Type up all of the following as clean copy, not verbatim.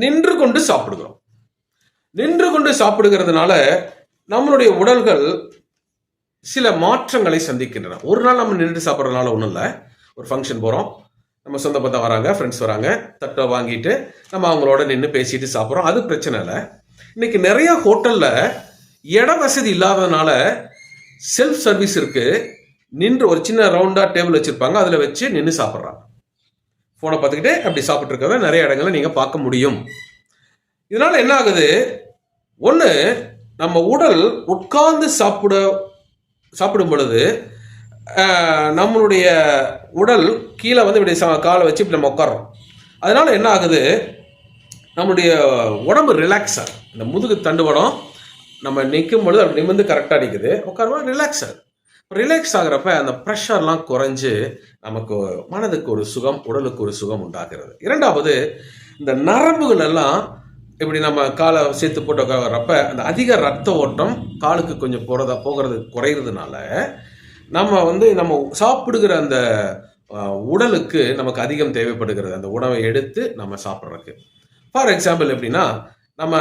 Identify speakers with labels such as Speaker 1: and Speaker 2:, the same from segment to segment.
Speaker 1: நின்று கொண்டு சாப்பிடுகிறோம். நின்று கொண்டு சாப்பிடுகிறதுனால நம்மளுடைய உடல்கள் சில மாற்றங்களை சந்திக்கின்றன. ஒரு நாள் நம்ம நின்று சாப்பிட்றதுனால ஒன்றும் இல்லை. ஒரு ஃபங்க்ஷன் போகிறோம், நம்ம சொந்த பந்தம் வராங்க, ஃப்ரெண்ட்ஸ் வராங்க, தட்டை வாங்கிட்டு நம்ம அவங்களோட நின்று பேசிட்டு சாப்பிட்றோம், அது பிரச்சனை இல்லை. இன்னைக்கு நிறைய ஹோட்டலில் இட வசதி இல்லாததுனால செல்ஃப் சர்வீஸ் இருக்கு. நின்று ஒரு சின்ன ரவுண்டாக டேபிள் வச்சுருப்பாங்க, அதில் வச்சு நின்று சாப்பிட்றாங்க. ஃபோனை பார்த்துக்கிட்டு அப்படி சாப்பிட்டு இருக்கிறத நிறைய இடங்களில் நீங்கள் பார்க்க முடியும். இதனால் என்ன ஆகுது? ஒன்று, நம்ம உடல் உட்கார்ந்து சாப்பிடும் பொழுது நம்மளுடைய உடல் கீழே வந்து இப்படி காலை வச்சு இப்படி நம்ம உட்காரோம். அதனால என்ன ஆகுது? நம்மளுடைய உடம்பு ரிலாக்ஸ் ஆகும். இந்த முதுகு தண்டுவடம் நம்ம நிற்கும் பொழுது அப்படி நிமிர்ந்து கரெக்டாக நிற்குது, உட்காருமா ரிலாக்ஸ் ஆகுது. ரிலாக்ஸ் ஆகிறப்ப அந்த ப்ரெஷர்லாம் குறைஞ்சு நமக்கு மனதுக்கு ஒரு சுகம், உடலுக்கு ஒரு சுகம் உண்டாகிறது. இரண்டாவது, இந்த நரம்புகள் எல்லாம் இப்படி நம்ம காலை சேர்த்து போட்டு உட்காரப்ப அந்த அதிக ரத்த ஓட்டம் காலுக்கு கொஞ்சம் போகிறது குறையிறதுனால நம்ம வந்து நம்ம சாப்பிடுகிற அந்த உடலுக்கு நமக்கு அதிகம் தேவைப்படுகிறது அந்த உணவை எடுத்து நம்ம சாப்பிட்றதுக்கு. ஃபார் எக்ஸாம்பிள் எப்படின்னா, நம்ம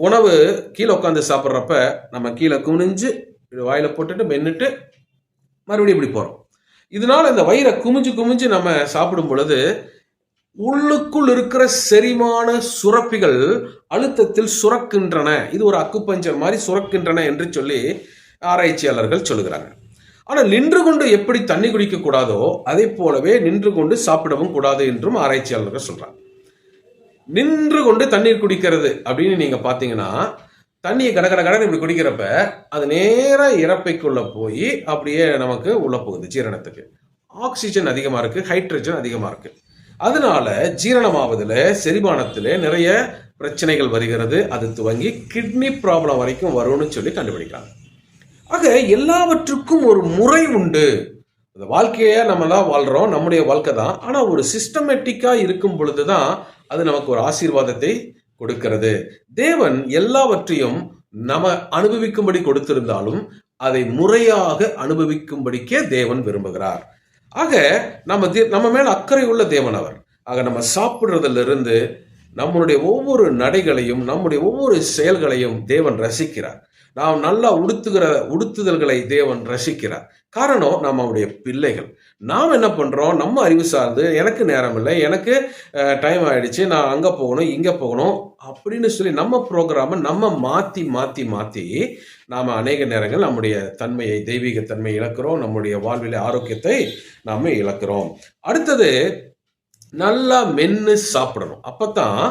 Speaker 1: உணவு கீழே உட்காந்து சாப்பிட்றப்ப நம்ம கீழே குனிஞ்சு வாயில் போட்டுட்டு மென்னுட்டு மறுபடியும் இப்படி போகிறோம். இதனால இந்த வயிறை குமிஞ்சு நம்ம சாப்பிடும் பொழுது உள்ளுக்குள் இருக்கிற செரிமான சுரப்பிகள் அழுத்தத்தில் சுரக்கின்றன. இது ஒரு அக்குப்பஞ்சர் மாதிரி சுரக்கின்றன என்று சொல்லி ஆராய்ச்சியாளர்கள் சொல்லுகிறாங்க. ஆனால் நின்று கொண்டு எப்படி தண்ணி குடிக்க கூடாதோ அதே போலவே நின்று கொண்டு சாப்பிடவும் கூடாது என்றும் ஆராய்ச்சியாளர்கள் சொல்றாங்க. நின்று கொண்டு தண்ணீர் குடிக்கிறது அப்படின்னு நீங்க பாத்தீங்கன்னா, தண்ணியை கடகட இப்படி குடிக்கிறப்ப அது நேரா இறப்பைக்குள்ள போய் அப்படியே நமக்கு உள்ள போகுது. ஜீரணத்துக்கு ஆக்சிஜன் அதிகமா இருக்கு, ஹைட்ரஜன் அதிகமா இருக்கு. அதனால ஜீரணமாவதுல செரிமானத்துல நிறைய பிரச்சனைகள் வருகிறது. அது துவங்கி கிட்னி ப்ராப்ளம் வரைக்கும் வரும்னு சொல்லி கண்டுபிடிக்கிறாங்க. ஆக எல்லாவற்றுக்கும் ஒரு முறை உண்டு. இந்த வாழ்க்கையை நம்ம தான் வாழ்றோம், நம்முடைய வாழ்க்கை தான். ஆனா ஒரு சிஸ்டமேட்டிக்கா இருக்கும் பொழுதுதான் அது நமக்கு ஒரு ஆசீர்வாதத்தை கொடுக்கிறது. தேவன் எல்லாவற்றையும் நம்ம அனுபவிக்கும்படி கொடுத்திருந்தாலும் அதை முறையாக அனுபவிக்கும்படிக்கே தேவன் விரும்புகிறார். ஆக நம்ம மேல அக்கறை உள்ள தேவன் அவர். ஆக நம்ம சாப்பிடுறதுல இருந்து நம்மளுடைய ஒவ்வொரு நடைகளையும் நம்முடைய ஒவ்வொரு செயல்களையும் தேவன் ரசிக்கிறார். நாம் நல்லா உடுத்துதல்களை தேவன் ரசிக்கிறார். காரணம், நம்ம அவருடைய பிள்ளைகள். நாம் என்ன பண்றோம்? நம்ம அறிவு சார்ந்து எனக்கு நேரம் இல்லை, எனக்கு டைம் ஆயிடுச்சு, நான் அங்க போகணும் இங்க போகணும் அப்படின்னு சொல்லி நம்ம ப்ரோக்ராமை நம்ம மாத்தி நாம அநேக நேரங்கள் நம்முடைய தன்மையை, தெய்வீக தன்மையை இழக்கிறோம். நம்முடைய வாழ்விலே ஆரோக்கியத்தை நாம இழக்கிறோம். அடுத்தது, நல்லா மென்னு சாப்பிடணும். அப்பதான்